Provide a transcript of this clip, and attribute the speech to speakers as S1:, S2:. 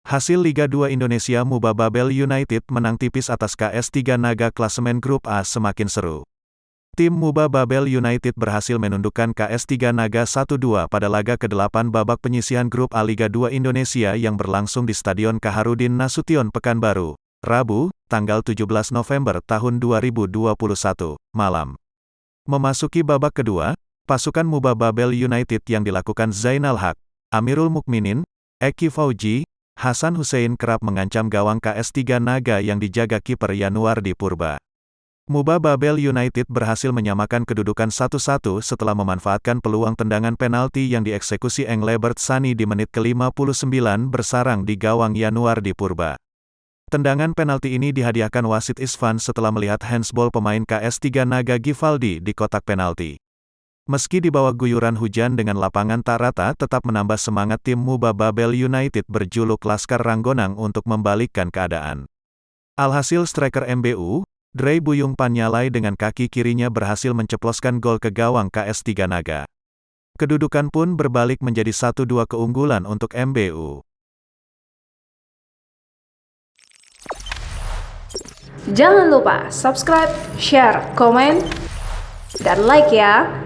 S1: Hasil Liga 2 Indonesia MUBA Babel United menang tipis atas KS3 Naga klasemen Grup A semakin seru. Tim MUBA Babel United berhasil menundukkan KS3 Naga 1-2 pada laga ke-8 babak penyisihan Grup A Liga 2 Indonesia yang berlangsung di Stadion Kaharudin Nasution Pekanbaru, Rabu, tanggal 17 November tahun 2021, malam. Memasuki babak kedua, pasukan MUBA Babel United yang dilakukan Zainal Haq, Amirul Mukminin, Eki Fauji, Hasan Hussein kerap mengancam gawang KS3 Naga yang dijaga kiper Yanuardi Purba. MUBA Babel United berhasil menyamakan kedudukan 1-1 setelah memanfaatkan peluang tendangan penalti yang dieksekusi Englebert Sani di menit ke-59 bersarang di gawang Yanuardi Purba. Tendangan penalti ini dihadiahkan wasit Isvan setelah melihat handsball pemain KS3 Naga Givaldi di kotak penalti. Meski di bawah guyuran hujan dengan lapangan tak rata tetap menambah semangat tim MUBA Babel United berjuluk Laskar Ranggonang untuk membalikkan keadaan. Alhasil striker MBU, Dre Buyung Panyalai dengan kaki kirinya berhasil menceploskan gol ke gawang KS3 Naga. Kedudukan pun berbalik menjadi 1-2 keunggulan untuk MBU.
S2: Jangan lupa subscribe, share, komen, dan like ya!